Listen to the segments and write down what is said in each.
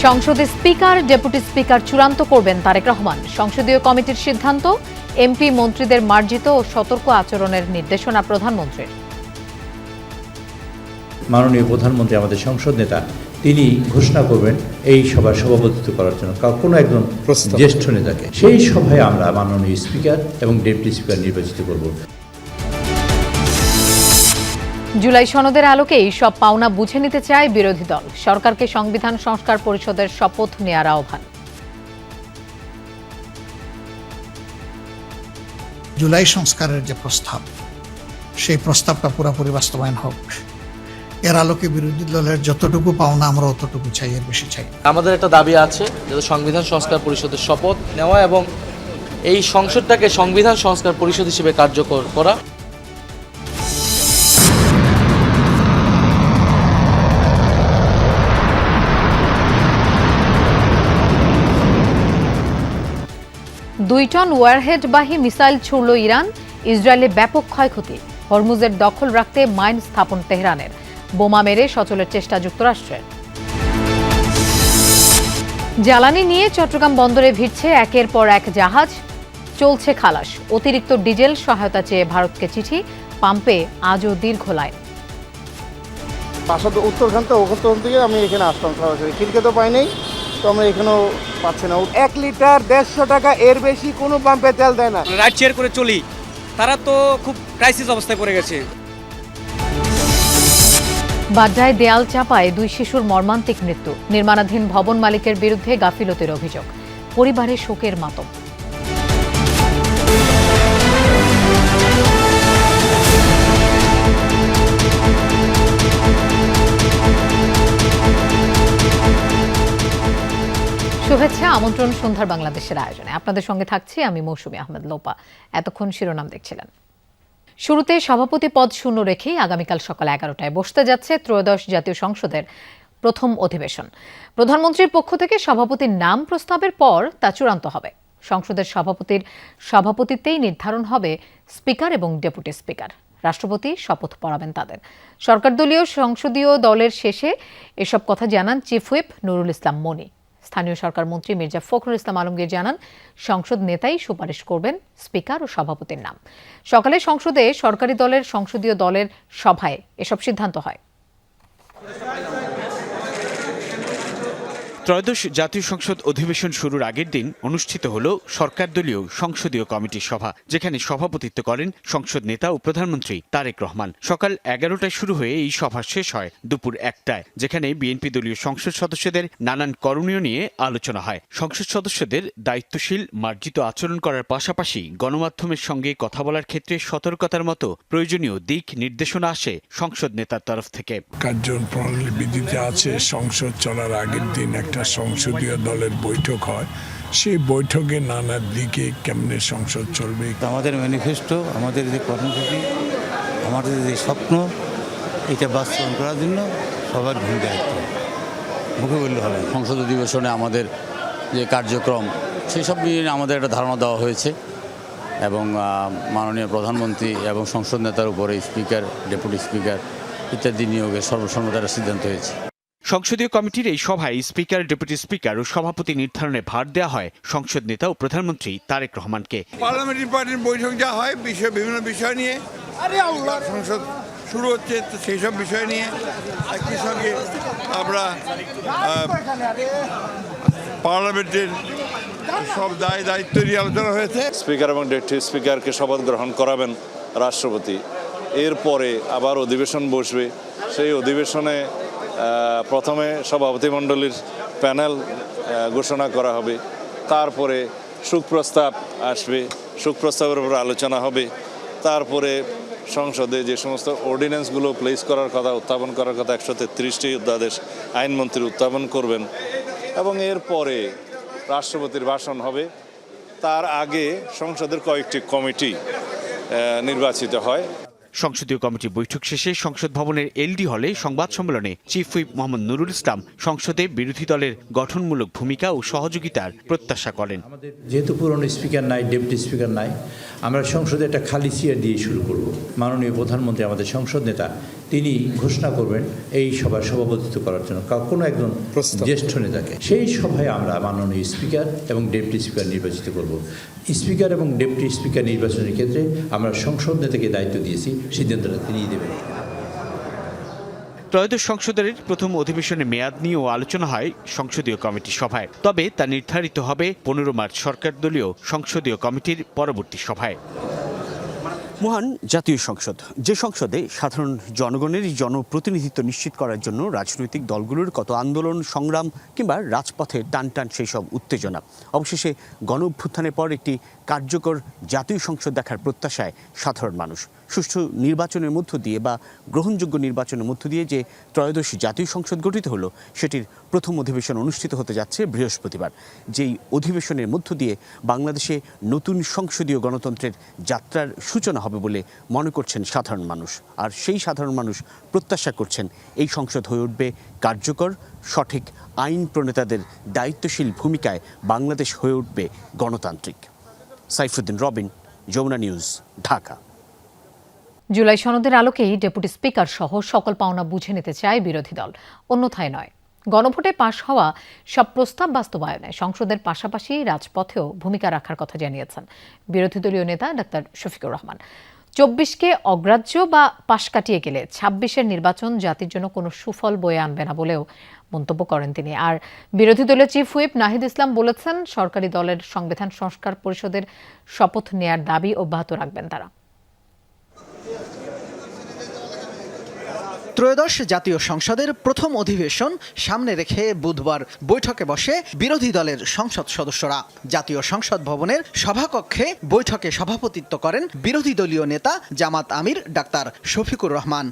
সংসদে speaker deputy speaker চূড়ান্ত করবেন তারেক রহমান। সংসদীয় কমিটির সিদ্ধান্ত, এমপি মন্ত্রীদের মার্জিত ও সতর্ক আচরণের নির্দেশনা প্রধানমন্ত্রীর। মাননীয় প্রধানমন্ত্রী আমাদের সংসদ নেতা, তিনি ঘোষণা করবেন এই সভার সভাপতিত্ব করার জন্য কোনো একজন জ্যেষ্ঠ নেতাকে। সেই সভায় আমরা মাননীয় স্পিকার এবং ডেপুটি স্পিকার নির্বাচিত করব। জুলাই সনদের আলোকেই সব পাওনা বুঝে নিতে চায় বিরোধী দল। সরকারকে সংবিধান সংস্কার পরিষদের শপথ নেওয়ার আহ্বান। জুলাই সংস্কারের যে প্রস্তাব, সেই প্রস্তাবটা পুরোপুরি বাস্তবায়ন হোক। এর আলোকে বিরোধী দলের যতটুকু পাওনা আমরা অতটুকু চাই, এর বেশি চাই। আমাদের একটা দাবি আছে যে সংবিধান সংস্কার পরিষদের শপথ নেওয়া এবং এই সংসদটাকে সংবিধান সংস্কার পরিষদ হিসেবে কার্যকর করা। দুই টন ওয়ারহেডবাহী মিসাইল ছুড়ল ইরান। ইসরায়েলে ব্যাপক ক্ষয়ক্ষতি। হরমুজের দখল রাখতে মাইন স্থাপন তেহরানের। বোমা মেরে সচলের চেষ্টা যুক্তরাষ্ট্রের। জ্বালানি নিয়ে চট্টগ্রাম বন্দরে ভিড়ছে একের পর এক জাহাজ। চলছে খালাস। অতিরিক্ত ডিজেল সহায়তা চেয়ে ভারতকে চিঠি। পাম্পে আজও দীর্ঘ লাইন। বাসা উত্তরখান থেকে আমি এখানে আসলাম সরাসরি। খিলকে তো পাই নাই, তো আমরা এখানেও পাচ্ছি না। 1 লিটার 150 টাকা, এর বেশি কোনো পাম্পে তেল দেয় না। রাইড শেয়ার করে চলি, তারা তো খুব ক্রাইসিস অবস্থায় পড়ে গেছে। বাড্ডায় দেয়াল চাপায় 2 শিশুর মর্মান্তিক মৃত্যু। নির্মাণাধীন ভবন মালিকের বিরুদ্ধে গাফিলতির অভিযোগ। পরিবারে শোকের মাতম। শুভেচ্ছা, আমন্ত্রণ সন্ধ্যার বাংলাদেশের আয়োজনে। আপনাদের সঙ্গে থাকছি আমি মৌসুমী আহমেদ লোপা। এতক্ষণ শিরোনাম দেখছিলেন। শুরুতে সভাপতি পদ শূন্য রেখেই আগামীকাল সকাল 11টায় বসতে যাচ্ছে ত্রয়োদশ জাতীয় সংসদের প্রথম অধিবেশন। প্রধানমন্ত্রীর পক্ষ থেকে সভাপতির নাম প্রস্তাবের পর তা চূড়ান্ত হবে। সংসদের সভাপতির সভাপতিত্বেই নির্ধারণ হবে স্পিকার এবং ডেপুটি স্পিকার। রাষ্ট্রপতি শপথ পড়াবেন তাদের। সরকারদলীয় সংসদীয় দলের শেষে এসব কথা জানান চিফ হুইপ নুরুল ইসলাম মনি। স্থানীয় সরকার মন্ত্রী মির্জা ফখরুল ইসলাম আলমগীর জানান, সংসদ নেতাই সুপারিশ করবেন স্পিকার ও সভাপতির নাম। সকালে সংসদে সরকারি দলের সংসদীয় দলের সভায় এসব সিদ্ধান্ত হয়। ত্রয়োদশ জাতীয় সংসদ অধিবেশন শুরুর আগের দিন অনুষ্ঠিত হল সরকারদলীয় সংসদীয় কমিটির সভা, যেখানে সভাপতিত্ব করেন সংসদ নেতা ও প্রধানমন্ত্রী তারেক রহমান। সকাল 11টায় শুরু হয়ে এই সভা শেষ হয় দুপুর 1টায়, যেখানে বিএনপি দলীয় সংসদ সদস্যদের নানান করণীয় নিয়ে আলোচনা হয়। সংসদ সদস্যদের দায়িত্বশীল মার্জিত আচরণ করার পাশাপাশি গণমাধ্যমের সঙ্গে কথা বলার ক্ষেত্রে সতর্কতার মতো প্রয়োজনীয় দিক নির্দেশনা আসে সংসদ নেতার তরফ থেকে। কার্যপ্রণালী বিধিতে আছে, সংসদ চলার আগের দিন একটা সংসদীয় দলের বৈঠক হয়। সেই বৈঠকে নানা দিকে কেমনে সংসদ চলবে। আমাদের ম্যানিফেস্টো, আমাদের যে কর্মসূচি, আমাদের যে স্বপ্ন, এটা বাস্তবায়ন করার জন্য সবার ভূমিকা দায়িত্ব মুখে বললে হবে। সংসদ অধিবেশনে আমাদের যে কার্যক্রম, সেসব নিয়ে আমাদের একটা ধারণা দেওয়া হয়েছে এবং মাননীয় প্রধানমন্ত্রী এবং সংসদ নেতার উপরে স্পিকার, ডেপুটি স্পিকার ইত্যাদি নিয়োগের সর্বসম্মত সিদ্ধান্ত হয়েছে। সংসদীয় কমিটির এই সভায় স্পিকার, ডেপুটি স্পিকার ও সভাপতি নির্ধারণে ভার দেওয়া হয় সংসদ নেতা ও প্রধানমন্ত্রী তারেক রহমানকে। পার্লামেন্টারি পার্টির বৈঠক যা হয় বিভিন্ন বিষয় নিয়ে, সংসদ শুরু হচ্ছে, তো সেই সব বিষয় নিয়ে একই সঙ্গে আমরা পার্লামেন্টের সব দায়িত্ব নিয়ে আলোচনা হয়েছে। স্পিকার এবং ডেপুটি স্পিকারকে শপথ গ্রহণ করাবেন রাষ্ট্রপতি। এরপরে আবার অধিবেশন বসবে। সেই অধিবেশনে প্রথমে সভাপতিমণ্ডলীর প্যানেল ঘোষণা করা হবে, তারপরে সুপ্রস্তাব আসবে, সুপ্রস্তাবের উপর আলোচনা হবে, তারপরে সংসদে যে সমস্ত অর্ডিন্যান্সগুলো প্লেস করার কথা, উত্থাপন করার কথা 133টি অধ্যাদেশ আইনমন্ত্রী উত্থাপন করবেন এবং এরপরে রাষ্ট্রপতির ভাষণ হবে। তার আগে সংসদের কয়েকটি কমিটি নির্বাচিত হয়। সংসদীয় কমিটি বৈঠক শেষে সংসদ ভবনের এলডি হলে সংবাদ সম্মেলনে চিফ হুইপ মোহাম্মদ নুরুল ইসলাম সংসদে বিরোধী দলের গঠনমূলক ভূমিকা ও সহযোগিতার প্রত্যাশা করেন। যেহেতু পুরনো স্পিকার নাই, ডেপুটি স্পিকার নাই, আমরা সংসদে একটা খালি চেয়ার দিয়ে শুরু করব। মাননীয় প্রধানমন্ত্রী আমাদের সংসদ নেতা, তিনি ঘোষণা করবেন এই সভার সভাপতিত্ব করার জন্য কোনো একজন জ্যেষ্ঠ নেতাকে। সেই সভায় আমরা মাননীয় স্পিকার এবং ডেপুটি স্পিকার নির্বাচিত করব। স্পিকার এবং ডেপুটি স্পিকার নির্বাচনের ক্ষেত্রে আমরা সংসদ নেতাকে দায়িত্ব দিয়েছি, সিদ্ধান্তটা তিনিই দেবেন। ত্রয়োদশ সংসদের প্রথম অধিবেশনে মেয়াদ নিয়েও আলোচনা হয় সংসদীয় কমিটির সভায়, তবে তা নির্ধারিত হবে 15 মার্চ সরকার দলীয় সংসদীয় কমিটির পরবর্তী সভায়। মহান জাতীয় সংসদ, যে সংসদে সাধারণ জনগণের জনপ্রতিনিধিত্ব নিশ্চিত করার জন্য রাজনৈতিক দলগুলোর কত আন্দোলন সংগ্রাম কিংবা রাজপথে টান টান সেই সব উত্তেজনা, অবশেষে গণ অভ্যুত্থানের পর একটি কার্যকর জাতীয় সংসদ দেখার প্রত্যাশায় সাধারণ মানুষ। সুষ্ঠু নির্বাচনের মধ্য দিয়ে বা গ্রহণযোগ্য নির্বাচনের মধ্য দিয়ে যে ত্রয়োদশ জাতীয় সংসদ গঠিত হলো, সেটির প্রথম অধিবেশন অনুষ্ঠিত হতে যাচ্ছে বৃহস্পতিবার। যেই অধিবেশনের মধ্য দিয়ে বাংলাদেশে নতুন সংসদীয় গণতন্ত্রের যাত্রার সূচনা হবে বলে মনে করছেন সাধারণ মানুষ। আর সেই সাধারণ মানুষ প্রত্যাশা করছেন এই সংসদ হয়ে উঠবে কার্যকর, সঠিক আইন প্রণেতাদের দায়িত্বশীল ভূমিকায় বাংলাদেশ হয়ে উঠবে গণতান্ত্রিক। সাইফুদ্দিন রবিন, যমুনা নিউজ, ঢাকা। জুলাই সনদের আলোকেই ডেপুটি স্পিকার সহ সকল পাওনা বুঝে নিতে চায় বিরোধী দল, অন্যথায় নয়। গণভোটে পাশ হওয়া সব প্রস্তাব বাস্তবায়নে সংসদের পাশাপাশি রাজপথেও ভূমিকা রাখার কথা জানিয়েছেন বিরোধী দলীয় নেতা ডাক্তার শফিকুর রহমান। 24কে অগ্রাহ্য বা পাশ কাটিয়ে গেলে 26-এর নির্বাচন জাতির জন্য কোনো সুফল বয়ে আনবে না বলেও মন্তব্য করেন তিনি। আর বিরোধী দলের চিফ হুইপ নাহিদ ইসলাম বলেছেন, সরকারি দলের সংবিধান সংস্কার পরিষদের শপথ নেয়ার দাবি অব্যাহত রাখবেন তারা। ত্রয়োদশ জাতীয় সংসদের প্রথম অধিবেশন সামনে রেখে বুধবার বৈঠকে বসে বিরোধী দলের সংসদ সদস্যরা। জাতীয় সংসদ ভবনের সভাকক্ষে বৈঠকে সভাপতিত্ব করেন বিরোধী দলীয় নেতা জামাত আমির ডাক্তার শফিকুর রহমান।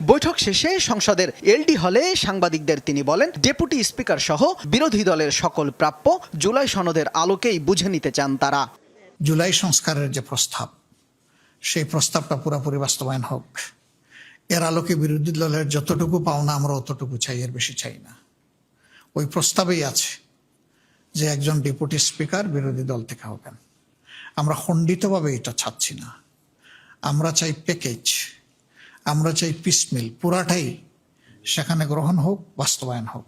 বৈঠক শেষে সংসদের এলডি হলে সাংবাদিকদের তিনি বলেন, ডেপুটি স্পিকার সহ বিরোধী দলের সকল প্রাপ্য জুলাই সনদের আলোকেই বুঝে নিতে চান তারা। জুলাই সংস্কারের যে প্রস্তাব, সেই প্রস্তাবটা পুরোপুরি বাস্তবায়ন হোক। এর আলোকে বিরোধী দলের যতটুকু পাওনা আমরা অতটুকু চাই, এর বেশি চাই না। ওই প্রস্তাবেই আছে যে একজন ডেপুটি স্পিকার বিরোধী দল থেকে হবেন। আমরা খণ্ডিতভাবে এটা চাচ্ছি না, আমরা চাই প্যাকেজ, আমরা চাই পিসমিল, পুরাটাই সেখানে গ্রহণ হোক, বাস্তবায়ন হোক।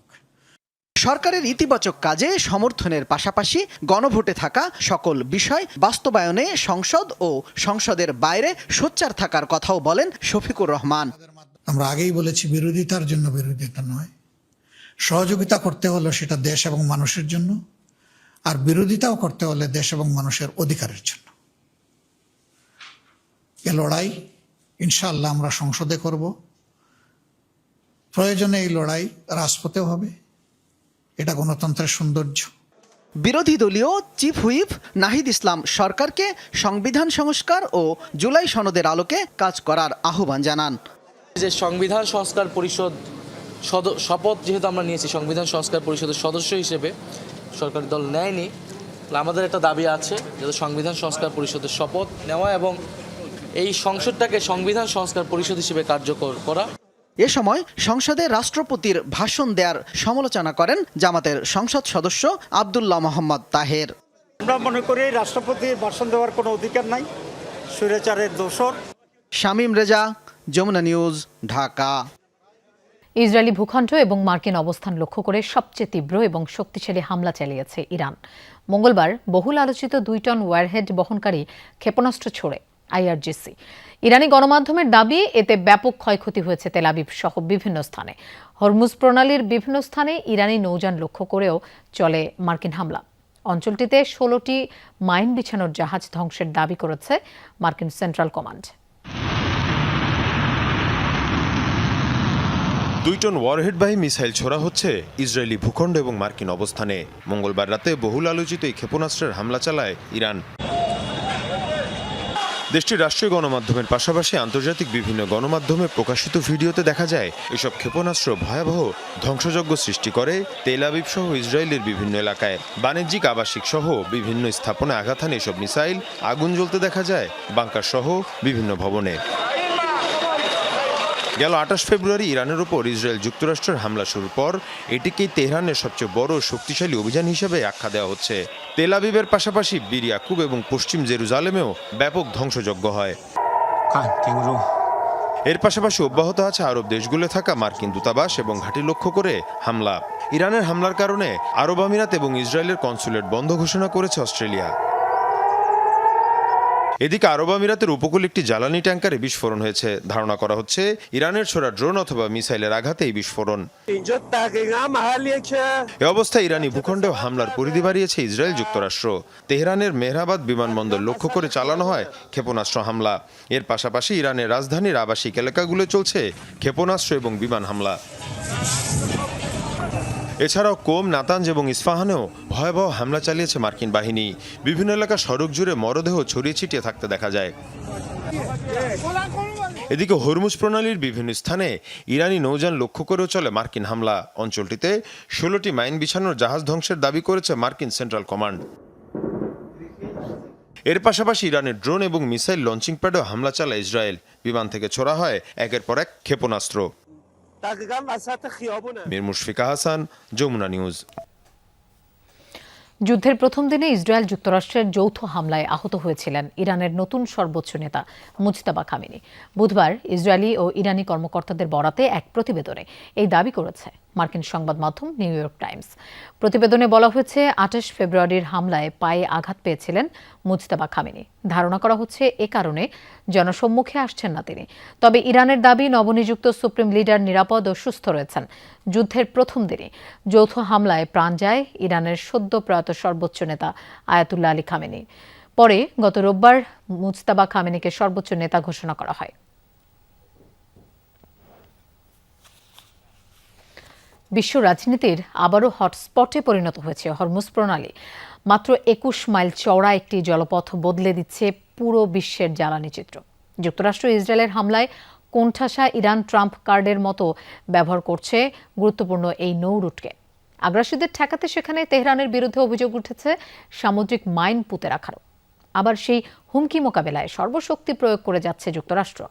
সরকারের ইতিবাচক কাজে সমর্থনের পাশাপাশি গণভোটে থাকা সকল বিষয় বাস্তবায়নে সংসদ ও সংসদের বাইরে সোচ্চার থাকার কথাও বলেন শফিকুর রহমান। আমরা আগেই বলেছি, বিরোধিতার জন্য বিরোধিতা নয়, সহযোগিতা করতে হলে সেটা দেশ এবং মানুষের জন্য, আর বিরোধিতাও করতে হলে দেশ এবং মানুষের অধিকারের জন্য। এ লড়াই ইনশাআল্লাহ আমরা সংসদে করব, প্রয়োজনে এই লড়াই রাজপথেও হবে। এটা গণতন্ত্রের সৌন্দর্য। বিরোধী দলীয় চিফ হুইপ নাহিদ ইসলাম সরকারকে সংবিধান সংস্কার ও জুলাই সনদের আলোকে কাজ করার আহ্বান জানান। যে সংবিধান সংস্কার পরিষদ শপথ যেহেতু আমরা নিয়েছি সংবিধান সংস্কার পরিষদের সদস্য হিসেবে, সরকারি দল নেয়নি, আমাদের একটা দাবি আছে যাতে সংবিধান সংস্কার পরিষদের শপথ নেওয়া এবং এই সংসদটাকে সংবিধান সংস্কার পরিষদ হিসেবে কার্যকর করা। এ সময় সংসদে রাষ্ট্রপতির ভাষণ দেওয়ার সমালোচনা করেন জামাতের সংসদ সদস্য আব্দুল্লাহ মোহাম্মদ তাহের। আমরা মনে করি রাষ্ট্রপতির ভাষণ দেওয়ার কোনো অধিকার নাই, স্বৈরাচারের দোসর। শামীম রেজা, যমুনা নিউজ, ঢাকা। ইসরায়েলি ভূখণ্ড এবং মার্কিন অবস্থান লক্ষ্য করে সবচেয়ে তীব্র এবং শক্তিশালী হামলা চালিয়েছে ইরান। মঙ্গলবার বহুল আলোচিত 2 টন ওয়ারহেড বহনকারী ক্ষেপণাস্ত্র ছোড়ে IRGC। ইরানি গণমাধ্যমের দাবি, এতে ব্যাপক ক্ষয়ক্ষতি হয়েছে তেল আবিব সহ বিভিন্ন স্থানে। হরমুজ প্রণালীর বিভিন্ন স্থানে ইরানি নৌযান লক্ষ্য করেও চলে মার্কিন হামলা। অঞ্চলটিতে 16টি মাইন বিছানোর জাহাজ ধ্বংসের দাবি করেছে মার্কিন সেন্ট্রাল কমান্ড। 2 টন ওয়ারহেডবাহী মিসাইল ছোড়া হচ্ছে ইসরায়েলি ভূখণ্ড এবং মার্কিন অবস্থানে। মঙ্গলবার রাতে বহুল আলোচিত এই ক্ষেপণাস্ত্রের হামলা চালায় ইরান। দেশটির রাষ্ট্রীয় গণমাধ্যমের পাশাপাশি আন্তর্জাতিক বিভিন্ন গণমাধ্যমে প্রকাশিত ভিডিওতে দেখা যায় এসব ক্ষেপণাস্ত্র ভয়াবহ ধ্বংসযজ্ঞ সৃষ্টি করে তেল আবিব সহ ইসরায়েলের বিভিন্ন এলাকায়। বাণিজ্যিক, আবাসিক সহ বিভিন্ন স্থাপনায় আঘাত হানে এসব মিসাইল। আগুন জ্বলতে দেখা যায় বাংকার সহ বিভিন্ন ভবনে। গেল 28 ফেব্রুয়ারি ইরানের উপর ইসরায়েল যুক্তরাষ্ট্রের হামলা শুরুর পর এটিকেই তেহরানের সবচেয়ে বড় শক্তিশালী অভিযান হিসেবে আখ্যা দেওয়া হচ্ছে। তেল আবিবের পাশাপাশি বীর ইয়াকুব এবং পশ্চিম জেরুজালেমেও ব্যাপক ধ্বংসযজ্ঞ হয়। এর পাশাপাশি অব্যাহত আছে আরব দেশগুলো থাকা মার্কিন দূতাবাস এবং ঘাঁটি লক্ষ্য করে হামলা। ইরানের হামলার কারণে আরব আমিরাত এবং ইসরায়েলের কনসুলেট বন্ধ ঘোষণা করেছে অস্ট্রেলিয়া। এদিকে আরব আমিরাতের উপকূল একটি জ্বালানি ট্যাঙ্কারে বিস্ফোরণ হয়েছে। ধারণা করা হচ্ছে ইরানের ছোড়া ড্রোন অথবা মিসাইলের আঘাতে এই বিস্ফোরণ। এ অবস্থায় ইরানি ভূখণ্ডেও হামলার পরিধি বাড়িয়েছে ইসরায়েল যুক্তরাষ্ট্র। তেহরানের মেহরাবাদ বিমানবন্দর লক্ষ্য করে চালানো হয় ক্ষেপণাস্ত্র হামলা। এর পাশাপাশি ইরানের রাজধানীর আবাসিক এলাকাগুলো চলছে ক্ষেপণাস্ত্র এবং বিমান হামলা। এছাড়াও কোম, নাতাঞ্জ এবং ইস্পাহানেও ভয়াবহ হামলা চালিয়েছে মার্কিন বাহিনী। বিভিন্ন এলাকা সড়ক জুড়ে মরদেহ ছড়িয়ে ছিটিয়ে থাকতে দেখা যায়। এদিকে হরমুজ প্রণালীর বিভিন্ন স্থানে ইরানি নৌযান লক্ষ্য করেও চলে মার্কিন হামলা। অঞ্চলটিতে 16টি মাইন বিছানোর জাহাজ ধ্বংসের দাবি করেছে মার্কিন সেন্ট্রাল কমান্ড। এর পাশাপাশি ইরানের ড্রোন এবং মিসাইল লঞ্চিং প্যাডেও হামলা চালায় ইসরায়েল। বিমান থেকে ছোড়া হয় একের পর এক ক্ষেপণাস্ত্র। মীর মুশফিকা হাসান, যমুনা নিউজ। যুদ্ধের প্রথম দিনে ইসরায়েল যুক্তরাষ্ট্রের যৌথ হামলায় আহত হয়েছিলেন ইরানের নতুন সর্বোচ্চ নেতা মুজতাবা খামেনি। বুধবার ইসরায়েলি ও ইরানি কর্মকর্তাদের বরাতে এক প্রতিবেদনে এই দাবি করেছে মার্কিন সংবাদ মাধ্যম নিউ ইয়র্ক টাইমস। প্রতিবেদনে বলা হয়েছে 28 ফেব্রুয়ারির হামলায় পায়ে আঘাত পেয়েছিলেন মুজতাবা খামেনি। ধারণা করা হচ্ছে এ কারণে জনসম্মুখে আসছেন না তিনি। তবে ইরানের দাবি নবনিযুক্ত সুপ্রিম লিডার নিরাপদ ও সুস্থ রয়েছেন। যুদ্ধের প্রথম দিনে যৌথ হামলায় প্রাণ যায় ইরানের সদ্য প্রয়াত সর্বোচ্চ নেতা আয়াতুল্লাহ আলী খামেনি। পরে গত রোববার মুজতাবা খামেনিকে সর্বোচ্চ নেতা ঘোষণা করা হয়। বিশ্ব রাজনীতির আবারও হটস্পটে পরিণত হয়েছে হরমুজ প্রণালী। মাত্র 21 মাইল চওড়া একটি জলপথ বদলে দিচ্ছে পুরো বিশ্বের জ্বালানি চিত্র। যুক্তরাষ্ট্র ইসরায়েলের হামলায় কোণঠাসা ইরান ট্রাম্প কার্ডের মতো ব্যবহার করছে গুরুত্বপূর্ণ এই নৌ রুটকে। আগ্রাসীদের ঠেকাতে সেখানে তেহরানের বিরুদ্ধে অভিযোগ উঠেছে সামুদ্রিক মাইন পুঁতে রাখারও। আবার সেই হুমকি মোকাবেলায় সর্বশক্তি প্রয়োগ করে যাচ্ছে যুক্তরাষ্ট্র।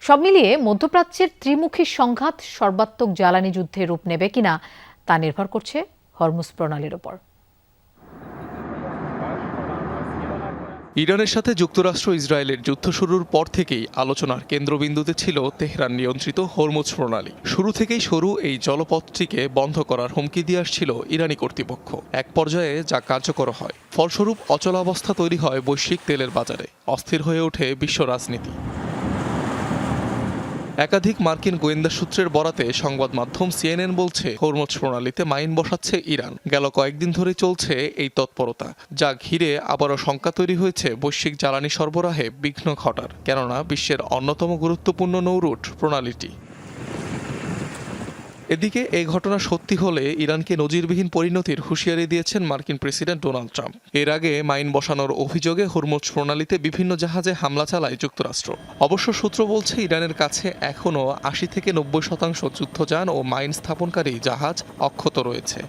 সব মিলিয়ে মধ্যপ্রাচ্যের ত্রিমুখী সংঘাত সর্বাত্মক জ্বালানি যুদ্ধে রূপ নেবে কিনা তা নির্ভর করছে হরমুজ প্রণালীর উপর। ইরানের সাথে যুক্তরাষ্ট্র ইসরায়েলের যুদ্ধ শুরুর পর থেকেই আলোচনার কেন্দ্রবিন্দুতে ছিল তেহরান নিয়ন্ত্রিত হরমুজ প্রণালী। শুরু থেকেই সরু এই জলপথটিকে বন্ধ করার হুমকি দিয়ে আসছিল ইরানি কর্তৃপক্ষ। এক পর্যায়ে যা কার্যকর হয়, ফলস্বরূপ অচলাবস্থা তৈরি হয় বৈশ্বিক তেলের বাজারে, অস্থির হয়ে ওঠে বিশ্ব রাজনীতি। একাধিক মার্কিন গোয়েন্দা সূত্রের বরাতে সংবাদ মাধ্যম সিএনএন বলছে হরমুজ প্রণালীতে মাইন বসাচ্ছে ইরান। গেল কয়েকদিন ধরে চলছে এই তৎপরতা, যা ঘিরে আবারও শঙ্কা তৈরি হয়েছে বৈশ্বিক জ্বালানি সরবরাহে বিঘ্ন ঘটার। কেননা বিশ্বের অন্যতম গুরুত্বপূর্ণ নৌরুট প্রণালীটি। এদিকে এই ঘটনা সত্যি হলে ইরানকে নজিরবিহীন পরিণতির হুঁশিয়ারি দিয়েছেন মার্কিন প্রেসিডেন্ট ডোনাল্ড ট্রাম্প। এর আগে মাইন বসানোর অভিযোগে হরমুজ প্রণালীতে বিভিন্ন জাহাজে হামলা চালায় যুক্তরাষ্ট্র। অবশ্য সূত্র বলছে ইরানের কাছে এখনও 80 থেকে 90% যুদ্ধযান ও মাইন স্থাপনকারী জাহাজ অক্ষত রয়েছে।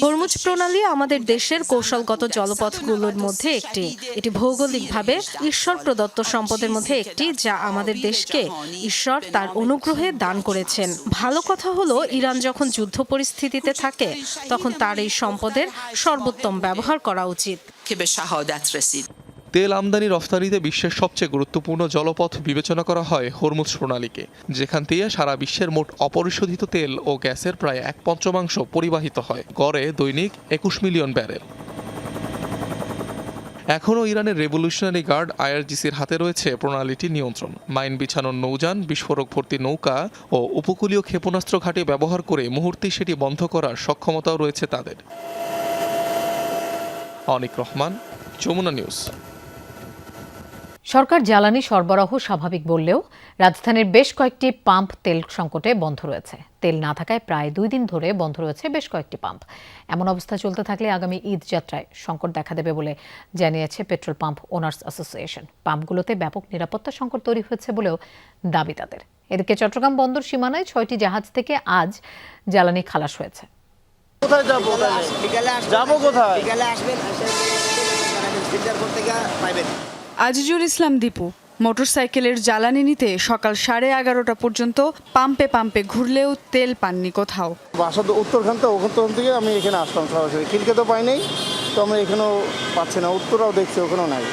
হরমুজ প্রণালী আমাদের দেশের কৌশলগত জলপথগুলোর মধ্যে একটি। এটি ভৌগোলিকভাবে ঈশ্বর প্রদত্ত সম্পদের মধ্যে একটি, যা আমাদের দেশকে ঈশ্বর তার অনুগ্রহে দান করেছেন। ভালো কথা হলো, ইরান যখন যুদ্ধ পরিস্থিতিতে থাকে তখন তার এই সম্পদের সর্বোত্তম ব্যবহার করা উচিত। তেল আমদানি রফতানিতে বিশ্বের সবচেয়ে গুরুত্বপূর্ণ জলপথ বিবেচনা করা হয় হরমুজ প্রণালীকে, যেখান থেকে সারা বিশ্বের মোট অপরিশোধিত তেল ও গ্যাসের প্রায় 1/5 পরিবাহিত হয়, গড়ে দৈনিক 21 মিলিয়ন ব্যারেল। এখনও ইরানের রেভলিউশনারি গার্ড আইআরজিসির হাতে রয়েছে প্রণালীটির নিয়ন্ত্রণ। মাইন বিছানোর নৌযান, বিস্ফোরক ভর্তি নৌকা ও উপকূলীয় ক্ষেপণাস্ত্র ঘাঁটি ব্যবহার করে মুহূর্তেই সেটি বন্ধ করার সক্ষমতাও রয়েছে তাদের। অনিক রহমান, যমুনা নিউজ। সরকার জ্বালানি সরবরাহ স্বাভাবিক বললেও রাজধানীর বেশ কয়েকটি পাম্প তেল সংকটে বন্ধ রয়েছে। তেল না থাকায় প্রায় 2 দিন ধরে বন্ধ রয়েছে বেশ কয়েকটি পাম্প। এমন অবস্থা চলতে থাকলে আগামী ঈদ যাত্রায় সংকট দেখা দেবে বলে জানিয়েছে পেট্রোল পাম্প ওনার্স অ্যাসোসিয়েশন। পাম্পগুলোতে ব্যাপক নিরাপত্তা সংকট তৈরি হয়েছে বলেও দাবি তাদের। এদিকে চট্টগ্রাম বন্দর সীমানায় 6টি জাহাজ থেকে আজ জ্বালানি খালাস হয়েছে। কোথায় যাবো? যাবো কোথায়? আজিজুল ইসলাম দীপু মোটরসাইকেলের জ্বালানি নিতে সকাল 11:30 পর্যন্ত পাম্পে পাম্পে ঘুরলেও তেল পাননি কোথাও। বাসা তো উত্তরখান থেকে আমি এখানে আসলাম সরাসরি। খিলকে তো পাই নাই, তো আমরা এখানেও পাচ্ছি না। উত্তরাও দেখছি, ওখানেও নাই।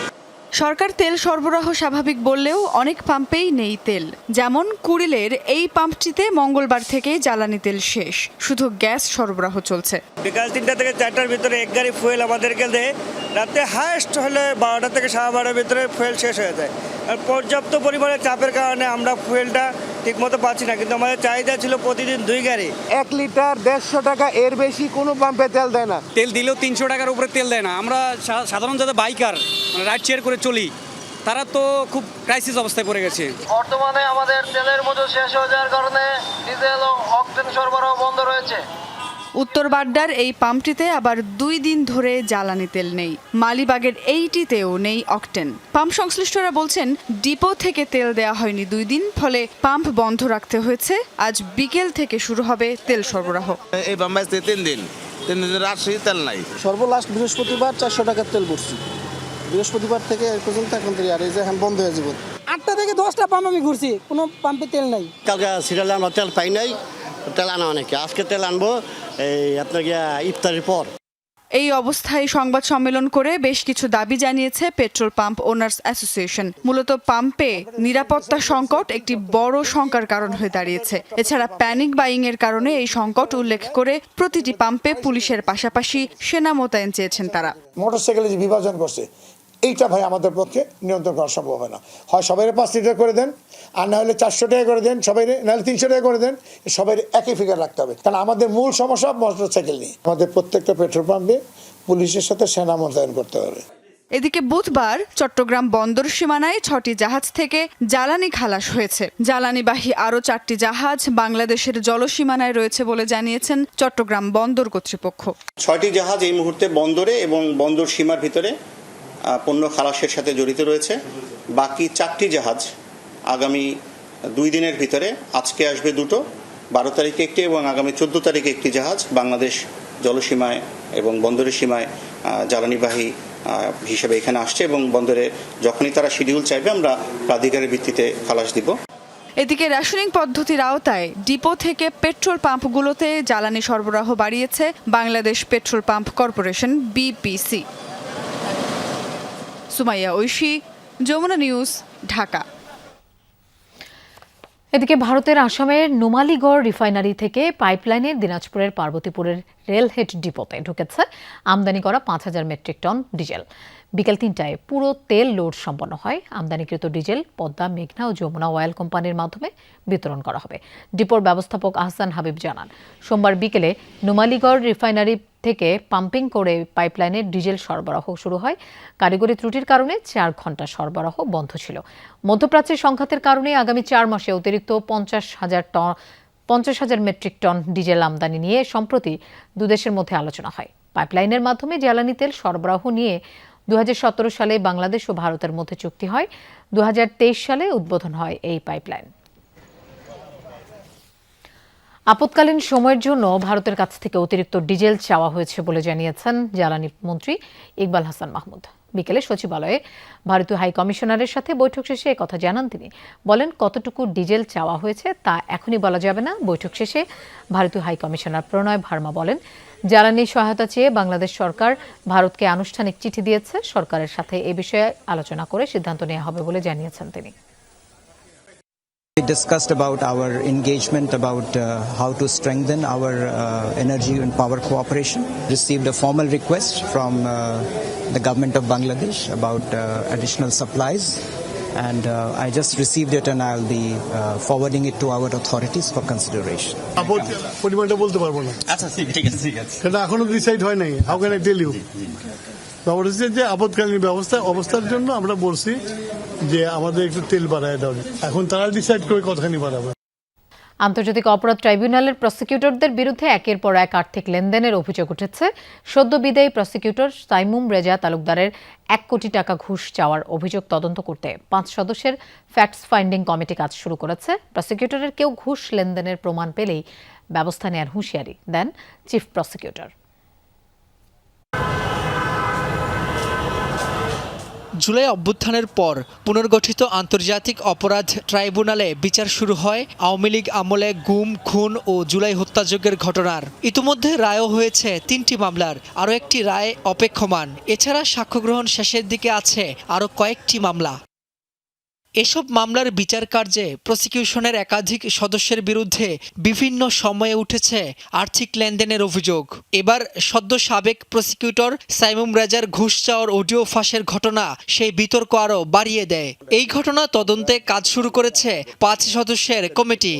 সরকার তেল সরবরাহ স্বাভাবিক বললেও অনেক পাম্পেই নেই তেল। যেমন কুড়িলের এই পাম্পটিতে মঙ্গলবার থেকে জ্বালানি তেল শেষ, শুধু গ্যাস সরবরাহ চলছে। বিকাল 3টা থেকে 4টার ভিতরে এক গাড়ি ফুয়েল আমাদেরকে দেয়, রাতে হাইস্ট হলে 12টা থেকে 12:30-এর ভিতরে ফুয়েল শেষ হয়ে যায়। আর পর্যাপ্ত পরিমাণে চাপের কারণে আমরা ফুয়েলটা ঠিকমতো পাচ্ছি না, কিন্তু আমাদের চাহিদা ছিল প্রতিদিন 2 গাড়ি। 1 লিটার 150 টাকা, এর বেশি কোনো পাম্পে তেল দেয় না। তেল দিলেও 300 টাকার উপরে তেল দেয় না। আমরা সাধারণ যারা বাইকার রাইড শেয়ার করে চলি, তারা তো খুব ক্রাইসিস অবস্থায় পড়ে গেছে। বর্তমানে আমাদের তেলের মজুদ শেষ হয়ে যাওয়ার কারণে ডিজেল ও অকটেন সরবরাহ বন্ধ রয়েছে। উত্তর বাড্ডার এই পাম্পটিতে আবার 2 দিন ধরে জ্বালানি তেল নেই। মালিবাগের এইটিতেও নেই অকটেন। পাম্প সংশ্লিষ্টরা বলছেন ডিপো থেকে তেল দেওয়া হয়নি 2 দিন, ফলে পাম্প বন্ধ রাখতে হয়েছে। আজ বিকেল থেকে শুরু হবে তেল সরবরাহ। এই পাম্পে 3 দিন রাজশাহী তেল নাই। সর্বলাস্ট বৃহস্পতিবার 400 টাকার তেল ভরছি। বৃহস্পতিবার থেকে এই পর্যন্ত এখন থেকে আর এই যে এখন বন্ধ হয়ে যাবে। 8টা থেকে 10টা পাম্প আমি ঘুরছি, কোনো পাম্পে তেল নাই। কালকে সিরিয়ালে আমরা তেল পাই নাই, তেল আনা অনেকে। আজকে তেল আনবো এই আপনার ইফতারের পর। এই অবস্থায় সংবাদ সম্মেলন করে বেশ কিছু দাবি জানিয়েছে পেট্রোল পাম্প ওনার্স অ্যাসোসিয়েশন। মূলত পাম্পে নিরাপত্তা সংকট একটি বড় শঙ্কার কারণ হয়ে দাঁড়িয়েছে। এছাড়া প্যানিক বাইং এর কারণে এই সংকট উল্লেখ করে প্রতিটি পাম্পে পুলিশের পাশাপাশি সেনা মোতায়েন চেয়েছেন তারা। মোটরসাইকেলে যে বিভাজন করছে এইটা ভাই আমাদের পক্ষে নিয়ন্ত্রণ করা সম্ভব হয় না। হয় সবাই 5 লিটার করে দেন, আর না হলে 400 টাকা করে দেন, সবাই নাহলে 300 টাকা করে দেন। সবাই একই ফিগার রাখতে হবে, কারণ আমাদের মূল সমস্যা মোটরসাইকেল নিয়ে। আমাদের প্রত্যেকটা পেট্রোল পাম্পে পুলিশের সাথে সেনা মোতায়েন করতে হবে। এদিকে বুধবার চট্টগ্রাম বন্দর সীমানায় 6টি জাহাজ থেকে জ্বালানি খালাস হয়েছে। জ্বালানিবাহী আরও 4টি জাহাজ বাংলাদেশের জলসীমানায় রয়েছে বলে জানিয়েছেন চট্টগ্রাম বন্দর কর্তৃপক্ষ। 6টি জাহাজ এই মুহূর্তে বন্দরে এবং বন্দর সীমার ভিতরে পণ্য খালাসের সাথে জড়িত রয়েছে। বাকি 4টি জাহাজ আগামী 2 দিনের ভিতরে, আজকে আসবে 2টো, 12 তারিখে একটি এবং আগামী 14 তারিখে একটি জাহাজ বাংলাদেশ জলসীমায় এবং বন্দরের সীমায় জ্বালানিবাহী হিসেবে এখানে আসছে এবং বন্দরে যখনই তারা শিডিউল চাইবে আমরা প্রাধিকারের ভিত্তিতে খালাস দিব। এদিকে রেশনিং পদ্ধতির আওতায় ডিপো থেকে পেট্রোল পাম্পগুলোতে জ্বালানি সরবরাহ বাড়িয়েছে Bangladesh petrol pump corporation BPC. Sumaiya Oishi, Jamuna news, Dhaka. এদিকে ভারতের আসামের নুমালীগড় রিফাইনারি থেকে পাইপলাইনে দিনাজপুরের পার্বতীপুরের রেলহেড ডিপোতে ঢুকেছে আমদানি করা 5000 মেট্রিক টন ডিজেল। বিকেল 3টায় পুরো তেল লোড সম্পন্ন হয়। আমদানিকৃত ডিজেল পদ্মা, মেঘনা ও যমুনা অয়েল কোম্পানির মাধ্যমে বিতরণ করা হবে। ডিপোর ব্যবস্থাপক আহসান হাবিব জানান, সোমবার বিকেলে নুমালীগড় রিফাইনারি থেকে পাম্পিং করে পাইপলাইনে ডিজেল সরবরাহ শুরু হয়। কারিগরি ত্রুটির কারণে 4 ঘন্টা সরবরাহ বন্ধ ছিল। মধ্যপ্রাচ্যের সংঘাতের কারণে আগামী 4 মাসে অতিরিক্ত 50,000 মেট্রিক টন ডিজেল আমদানি নিয়ে সম্প্রতি দুদেশের মধ্যে আলোচনা হয়। পাইপলাইনের মাধ্যমে জ্বালানি তেল সরবরাহ নিয়ে 2017 সালে বাংলাদেশ ও ভারতের মধ্যে চুক্তি হয়। 2023 সালে উদ্বোধন হয় এই পাইপলাইন। আপৎকালীন সময়ের জন্য ভারতের কাছ থেকে অতিরিক্ত ডিজেল চাওয়া হয়েছে বলে জানিয়েছেন জ্বালানি মন্ত্রী ইকবাল হাসান মাহমুদ। বিকেলে সচিবালয়ে ভারতীয় হাই কমিশনারের সাথে বৈঠক শেষে একথা জানান তিনি। বলেন, কতটুকু ডিজেল চাওয়া হয়েছে তা এখনই বলা যাবে না। বৈঠক শেষে ভারতীয় হাই কমিশনার প্রণয় ভার্মা বলেন, জ্বালানি সহায়তা চেয়ে বাংলাদেশ সরকার ভারতকে আনুষ্ঠানিক চিঠি দিয়েছে। সরকারের সাথে এ বিষয়ে আলোচনা করে সিদ্ধান্ত নেওয়া হবে বলে জানিয়েছেন তিনি। We discussed about our engagement about how to strengthen our energy and power cooperation. Received a formal request from the government of Bangladesh about additional supplies, and I just received it and I'll be forwarding it to our authorities for consideration. পরিমাণটা বলতে পারবো না। আচ্ছা, ঠিক আছে। কারণ এখনো decide হয় নাই। How can I tell you? ব্যাপার হচ্ছে যে আপৎকালীন অবস্থার জন্য আমরা বলছি যে আমাদের একটু তেল বাড়ায় দাও। এখন তারা ডিসাইড করে কতখানি বাড়াবে। আন্তর্জাতিক অপরাধ ট্রাইব্যুনালের প্রসিকিউটরদের বিরুদ্ধে একের পর এক আর্থিক লেনদেনের অভিযোগ উঠেছে। সদ্য বিদায়ী প্রসিকিউটর তাইমুম রেজা তালুকদারের 1 কোটি টাকা ঘুষ চাওয়ার অভিযোগ তদন্ত করতে 5 সদস্যের ফ্যাক্টস ফাইন্ডিং কমিটি কাজ শুরু করেছে। প্রসিকিউটরের কেউ ঘুষ লেনদেনের প্রমাণ পেলেই ব্যবস্থা নেওয়ার হুঁশিয়ারি দেন চিফ প্রসিকিউটর। জুলাই অভ্যুত্থানের পর পুনর্গঠিত আন্তর্জাতিক অপরাধ ট্রাইব্যুনালে বিচার শুরু হয় আওয়ামী লীগ আমলে গুম, খুন ও জুলাই হত্যাযজ্ঞের ঘটনার। ইতিমধ্যে রায়ও হয়েছে 3টি মামলার, আরও একটি রায় অপেক্ষমান। এছাড়া সাক্ষ্য গ্রহণ শেষের দিকে আছে আরও কয়েকটি মামলা। এসব মামলার বিচার কার্যে প্রসিকিউশনের একাধিক সদস্যের বিরুদ্ধে বিভিন্ন সময়ে উঠেছে আর্থিক লেনদেনের অভিযোগ। এবার সদ্য সাবেক প্রসিকিউটর সাইমুম রেজার ঘুষ চাওয়ার অডিও ফাঁসের ঘটনা সেই বিতর্ক আরও বাড়িয়ে দেয়। এই ঘটনা তদন্তে কাজ শুরু করেছে 5 সদস্যের কমিটি।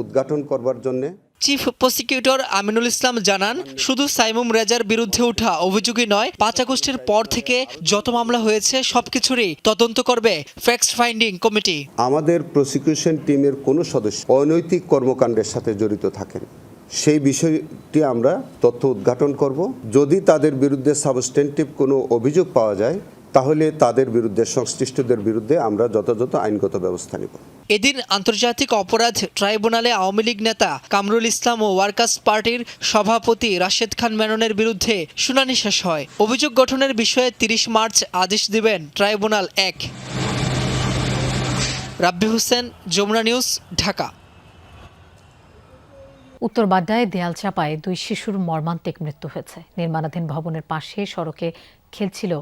উদ্ঘাটন করবার জন্য চিফ প্রসিকিউটর আমিনুল ইসলাম জানান, শুধু সাইমুম রেজার বিরুদ্ধে ওঠা অভিযোগই নয়, 5 আগস্টের পর থেকে যত মামলা হয়েছে সবকিছুরই তদন্ত করবে ফ্যাক্ট ফাইন্ডিং কমিটি। আমাদের প্রসিকিউশন টিমের কোনো সদস্য অনৈতিক কর্মকাণ্ডের সাথে জড়িত থাকেন, সেই বিষয়টি আমরা তথ্য উদ্ঘাটন করব। যদি তাদের বিরুদ্ধে সাবস্টেন্টিভ কোনো অভিযোগ পাওয়া যায় তাহলে তাদের বিরুদ্ধে, সংশ্লিষ্টদের বিরুদ্ধে আমরা যথাযথ আইনগত ব্যবস্থা নেব। এদিন আন্তর্জাতিক অপরাধ ট্রাইব্যুনালে আওয়ামী লীগ নেতা কামরুল ইসলাম ও ওয়ার্কার্স পার্টির সভাপতি রাশেদ খান মেননের বিরুদ্ধে শুনানি শেষ হয়। অভিযোগ গঠনের বিষয়ে 30 মার্চ আদেশ দিবেন ট্রাইব্যুনাল 1। রাব্বি হোসেন, যমুনা নিউজ, ঢাকা। উত্তর বাড্ডায় দেয়াল চাপায় 2 শিশুর মর্মান্তিক মৃত্যু হয়েছে। নির্মাণাধীন ভবনের পাশে সড়কে খেলছিল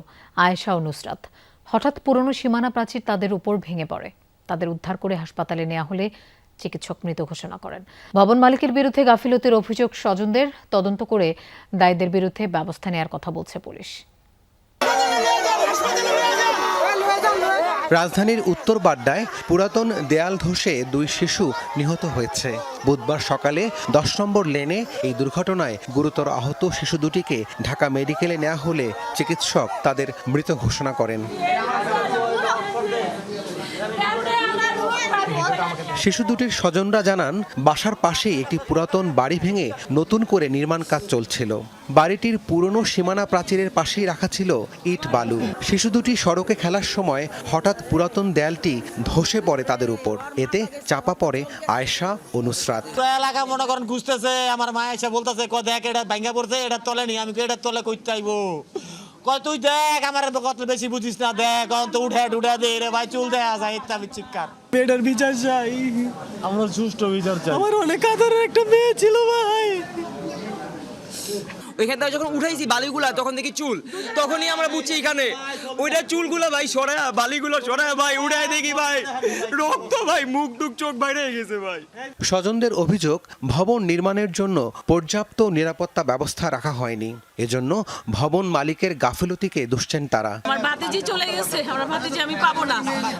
আয়েশা ও নুসরাত। হঠাৎ পুরনো সীমানা প্রাচীর তাদের উপর ভেঙে পড়ে। তাদের উদ্ধার করে হাসপাতালে নেওয়া হলে চিকিৎসক মৃত ঘোষণা করেন। ভবন মালিকের বিরুদ্ধে গাফিলতির অভিযোগ স্বজনদের, তদন্ত করে দায়ীদের বিরুদ্ধে ব্যবস্থা নেওয়ার কথা বলছে পুলিশ। রাজধানীর উত্তর বাড্ডায় পুরাতন দেয়াল ধসে 2 শিশু নিহত হয়েছে। বুধবার সকালে 10 নম্বর লেনে এই দুর্ঘটনায় গুরুতর আহত শিশু দুটিকে ঢাকা মেডিকেলে নেওয়া হলে চিকিৎসক তাদের মৃত ঘোষণা করেন। শিশু দুটির স্বজনরা জানান, বাসার পাশেই একটি পুরাতন বাড়ি ভেঙে নতুন করে নির্মাণ কাজ চলছিল। বাড়িটির পুরনো সীমানা প্রাচীরের পাশেই রাখা ছিল ইট বালু। শিশু দুটি সড়কে খেলার সময় হঠাৎ পুরাতন দেয়ালটি ধসে পড়ে তাদের উপর। এতে চাপা পড়ে আয়েশা ও নুসরাত। এলাকা মনে করেন খুঁজতেছে, আমার মা এসে বলতেছে দেখ এটা ভাঙা পড়ছে, এটা তলে নি। আমি এটার তলে কইতে চাইবো, তুই দেখ আমার কত বেশি বুঝিস না, দেখ তো উঠে দে রে ভাই, চুল দেয়া যায় ইত্যাদি চিৎকার। মেয়েটার বিচার চাই, আমরা সুষ্ঠু বিচার চাই। আমার অনেক আদরের একটা মেয়ে ছিল ভাই। ওইখান থেকে যখন উঠাইছি বালিগুলা, তখন দেখি চুল, তখনই আমরা বুঝছি এখানে ওইটা চুলগুলা ভাই সরায়া, বালিগুলো সরায়া ভাই উঠায় দেখি ভাই রক্ত, ভাই মুখ টুক চোখ বাইরে গেছে ভাই। স্বজনদের অভিযোগ, ভবন নির্মাণের জন্য পর্যাপ্ত নিরাপত্তা ব্যবস্থা রাখা হয়নি। এজন্য ভবন মালিকের গাফিলতিকে দুষছেন তারা। আমার ভাতিজি চলে গেছে, আমার ভাতিজি আমি পাবো না।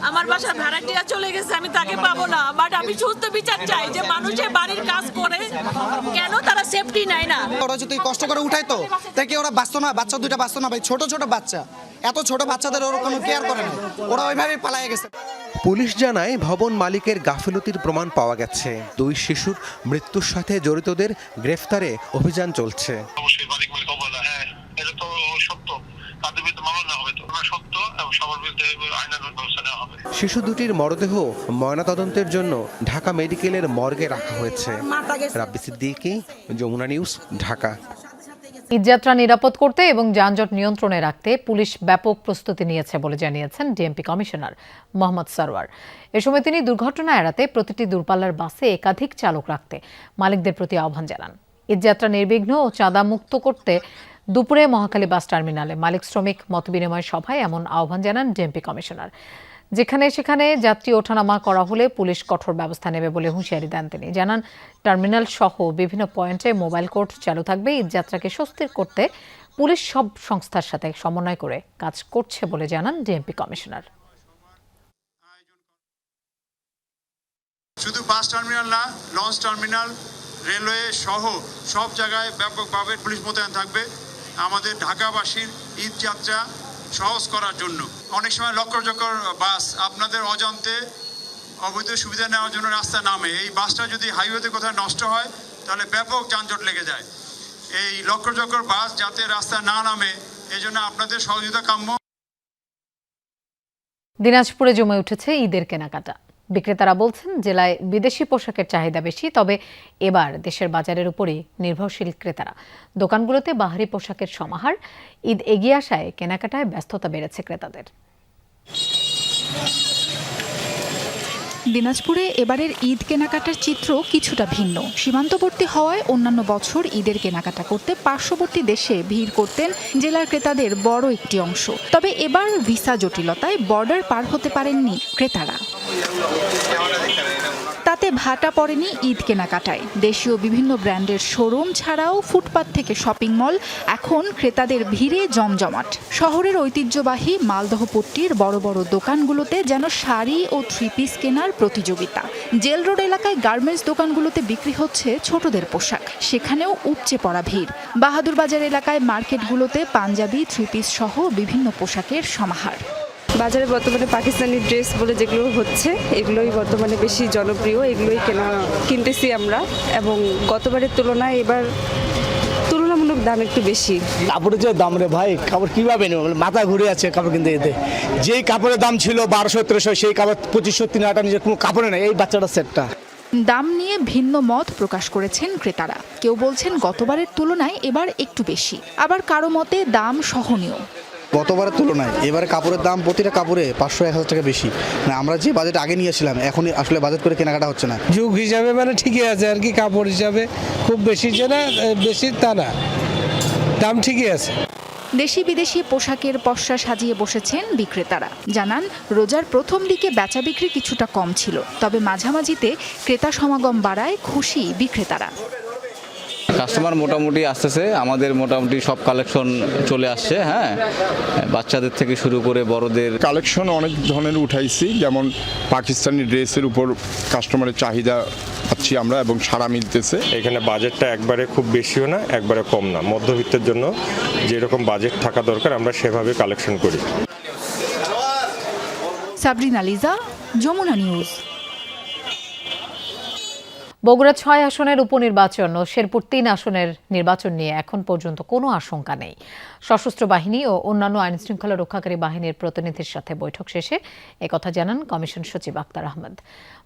আমার বাসার ভাড়াটিয়া চলে গেছে, আমি তাকে পাবো না। বাট আমি সুস্থ বিচার চাই যে মানুষের বাড়ির কাজ করে কেন তারা সেফটি নেয় না। ওরা যদি কষ্ট করে উঠাই তো দেখি ওরা বাঁচতো না, বাচ্চা 2টা বাঁচতো না ভাই। ছোট ছোট বাচ্চা, এত ছোট বাচ্চাদের ওরা কোনো কেয়ার করে না, ওরা ওইভাবেই পালায়ে গেছে। পুলিশ জানায়, ভবন মালিকের গাফিলতির প্রমাণ পাওয়া গেছে। 2 শিশুর মৃত্যুর সাথে জড়িতদের গ্রেফতারে অভিযান চলছে। শিশু দুটির মরদেহ ময়নাতদন্তের জন্য ঢাকা মেডিকেলের মর্গে রাখা হয়েছে। রাব্বি সিদ্দিকী, যমুনা নিউজ, ঢাকা। ঈদযাত্রা নিরাপদ করতে এবং যানজট নিয়ন্ত্রণে রাখতে পুলিশ ব্যাপক প্রস্তুতি নিয়েছে বলে জানিয়েছেন ডিএমপি কমিশনার মোহাম্মদ সরওয়ার। এ সময় তিনি দুর্ঘটনা এড়াতে প্রতিটি দূরপাল্লার বাসে একাধিক চালক রাখতে মালিকদের প্রতি আহ্বান জানান। ঈদযাত্রা নির্বিঘ্ন ও চাঁদা মুক্ত করতে দুপুরে মহাখালী বাস টার্মিনালে মালিক শ্রমিক মতবিনিময় সভায় এমন আহ্বান জানান ডিএমপি কমিশনার। যেখানে সেখানে যাত্রী ওঠানামা করা হলে পুলিশ কঠোর ব্যবস্থা নেবে বলে হুঁশিয়ারি দেন তিনি। জানান, টার্মিনাল সহ বিভিন্ন পয়েন্টে মোবাইল কোর্ট চালু থাকবে। ঈদযাত্রাকে স্বস্তির করতে পুলিশ সব সংস্থার সাথে সমন্বয় করে কাজ করছে বলে জানান ডিএমপি কমিশনার। শুধু বাস টার্মিনাল না, লঞ্চ টার্মিনাল, রেলওয়ে সহ সব জায়গায় ব্যাপকভাবে পুলিশ মোতায়েন থাকবে আমাদের ঢাকাবাসীর ঈদযাত্রা সহজ করার জন্য। অনেক সময় লক্ষ বাস আপনাদের অজান্তে অবৈধ সুবিধা নেওয়ার জন্য রাস্তায় নামে। এই বাসটা যদি হাইওয়েতে কোথাও নষ্ট হয় তাহলে ব্যাপক যানজট লেগে যায়। এই লক্ষ বাস যাতে রাস্তায় না নামে, এই জন্য আপনাদের সহযোগিতা কাম্য। দিনাজপুরে জমে উঠেছে ঈদের কেনাকাটা। বিক্রেতারা বলছেন, জেলায় বিদেশি পোশাকের চাহিদা বেশি, তবে এবার দেশের বাজারের উপরই নির্ভরশীল ক্রেতারা। দোকানগুলোতে বাহারি পোশাকের সমাহার। ঈদ এগিয়ে আসায় কেনাকাটায় ব্যস্ততা বেড়েছে ক্রেতাদের। দিনাজপুরে এবারের ঈদ কেনাকাটার চিত্র কিছুটা ভিন্ন। সীমান্তবর্তী হওয়ায় অন্যান্য বছর ঈদের কেনাকাটা করতে পার্শ্ববর্তী দেশে ভিড় করতেন জেলার ক্রেতাদের বড় একটি অংশ। তবে এবার ভিসা জটিলতায় বর্ডার পার হতে পারেননি ক্রেতারা। তাতে ভাটা পড়েনি ঈদ কেনাকাটায়। দেশীয় বিভিন্ন ব্র্যান্ডের শোরুম ছাড়াও ফুটপাত থেকে শপিং মল এখন ক্রেতাদের ভিড়ে জমজমাট। শহরের ঐতিহ্যবাহী মালদহপট্টির বড় বড় দোকানগুলোতে যেন শাড়ি ও থ্রি পিস কেনার প্রতিযোগিতা। জেল রোড এলাকায় গার্মেন্টস দোকানগুলোতে বিক্রি হচ্ছে ছোটদের পোশাক, সেখানেও উপচে পড়া ভিড়। বাহাদুর বাজার এলাকায় মার্কেটগুলোতে পাঞ্জাবি, থ্রি পিস সহ বিভিন্ন পোশাকের সমাহার। বাজারে বর্তমানে পাকিস্তানি ড্রেস বলে যেগুলো হচ্ছে এগুলোই বর্তমানে বেশি জনপ্রিয়, এগুলোই কিনতেছি আমরা। এবং গতবারের তুলনায় এবার তুলনামূলক দাম একটু বেশি। কাপড়ের যে দাম রে ভাই, কাপড় কিভাবে নেব, মাথা ঘুরে আছে কাপড় কিনতে যেতে। যেই কাপড়ের দাম ছিল 1200-1300, সেই কাপড় 2500-3000 নিজের কোনো কাপড়ে নেই। এই বাচ্চাটার সেটটা দাম নিয়ে ভিন্ন মত প্রকাশ করেছেন ক্রেতারা। কেউ বলছেন গতবারের তুলনায় এবার একটু বেশি, আবার কারো মতে দাম সহনীয়। গতবারের তুলনায় এবারে কাপড়ের দাম প্রতিটা কাপড়ে 500-1000 টাকা বেশি। মানে আমরা যে বাজেট আগে নিয়েছিলাম এখন আসলে বাজেট করে কেনাকাটা হচ্ছে না। যুগ হিসাবে মানে ঠিকই আছে আর কি, কাপড় হিসাবে খুব বেশি যে না, বেশি তা না, দাম ঠিকই আছে। দেশি বিদেশি পোশাকের পসরা সাজিয়ে বসেছেন বিক্রেতারা। জানান রোজার প্রথম দিকে বেচা বিক্রি কিছুটা কম ছিল, তবে মাঝামাঝিতে ক্রেতা সমাগম বাড়ায় খুশি বিক্রেতারা। কাস্টমার মোটামুটি আসতেছে, আমাদের মোটামুটি সব কালেকশন চলে আসছে। হ্যাঁ, বাচ্চাদের থেকে শুরু করে বড়দের কালেকশন অনেক ধরনের উঠাইছি, যেমন পাকিস্তানি ড্রেসের উপর কাস্টমারের চাহিদা পাচ্ছি আমরা এবং সাড়া মিলতেছে। এখানে বাজেটটা একবারে খুব বেশিও না, একবারে কম না, মধ্যবিত্তের জন্য যেরকম বাজেট থাকা দরকার আমরা সেভাবে কালেকশন করি। সাবরিনা লিজা, যমুনা নিউজ। বগুড়া 6 আসনের উপনির্বাচন ও শেরপুর 3 আসনের নির্বাচন নিয়ে এখন পর্যন্ত কোনো আশঙ্কা নেই। সশস্ত্র বাহিনী ও অন্যান্য আইনশৃঙ্খলা রক্ষাকারী বাহিনীর প্রতিনিধির সাথে বৈঠক শেষে একথা জানান কমিশন সচিব আক্তার আহমেদ।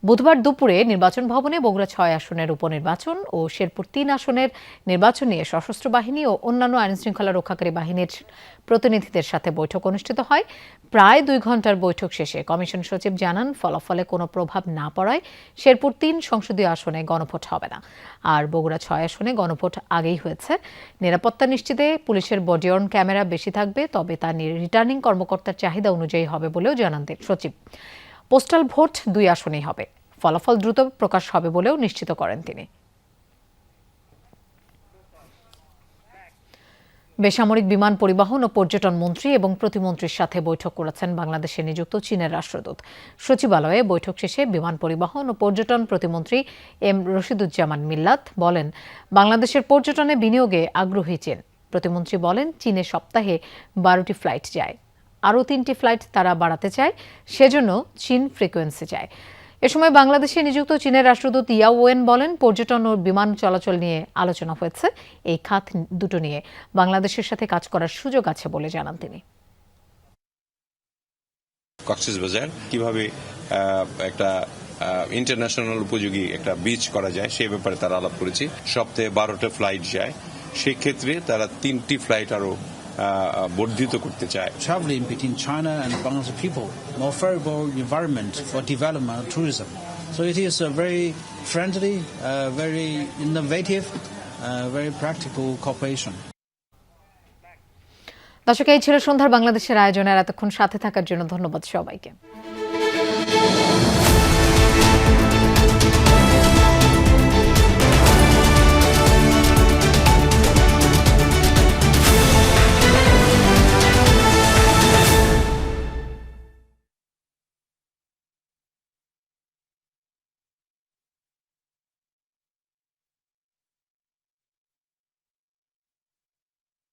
বুধবার দুপুরে নির্বাচন ভবনে বগুড়া 6 আসনের উপনির্বাচন ও শেরপুর 3 আসনের নির্বাচন নিয়ে সশস্ত্র বাহিনী ও অন্যান্য আইনশৃঙ্খলা রক্ষাকারী বাহিনীর প্রতিনিধিদের সাথে বৈঠক অনুষ্ঠিত হয়। প্রায় 2 ঘন্টার বৈঠক শেষে কমিশন সচিব জানান ফলাফলে কোনো প্রভাব না পড়ায় শেরপুর 3 সংসদীয় আসনে গণভোট হবে না। আর বগুড়া 6 আসনে গণভোট আগেই হয়েছে। নিরাপত্তা নিশ্চিতে পুলিশের বডি অন ক্যামেরা বেশি থাকবে, তবে তা রিটার্নিং কর্মকর্তার চাহিদা অনুযায়ী হবে বলেও জানান সচিব। পোস্টাল ভোট 2 আসনেই হবে, ফলাফল দ্রুত প্রকাশ হবে বলেও নিশ্চিত করেন তিনি। বেসামরিক বিমান পরিবহন ও পর্যটন মন্ত্রী এবং প্রতিমন্ত্রীর সাথে বৈঠক করেছেন বাংলাদেশে নিযুক্ত চীনের রাষ্ট্রদূত। সচিবালয়ে বৈঠক শেষে বিমান পরিবহন ও পর্যটন প্রতিমন্ত্রী এম রশিদুজ্জামান মিল্লাত বলেন, বাংলাদেশের পর্যটনে বিনিয়োগে আগ্রহী চীন। প্রতিমন্ত্রী বলেন, চীনে সপ্তাহে 12টি ফ্লাইট যায়, আরও 3টি ফ্লাইট তারা বাড়াতে চায়, সেজন্য চীন ফ্রিকোয়েন্সি চায়। এ সময় বাংলাদেশে নিযুক্ত চীনের রাষ্ট্রদূত ইয়াও ওয়েন বলেন, পর্যটন ও বিমান চলাচল নিয়ে আলোচনা হয়েছে। এই খাত দুটো নিয়ে বাংলাদেশের সাথে কাজ করার সুযোগ আছে বলে জানান তিনি। কক্সবাজার কিভাবে একটা ইন্টারন্যাশনাল উপযোগী একটা বিচ করা যায় সেই ব্যাপারে তারা আলাপ করেছি। সপ্তাহে 12টা ফ্লাইট যায়, সেক্ষেত্রে তারা 3টি ফ্লাইট আরো বর্ধিত করতে চায়। Traveling between China and Bangladesh people, more favorable environment for development of tourism. So it is a very friendly, very innovative, very practical cooperation. দর্শক, এই ছিল সন্ধ্যার বাংলাদেশের আয়োজনের। এতক্ষণ সাথে থাকার জন্য ধন্যবাদ সবাইকে।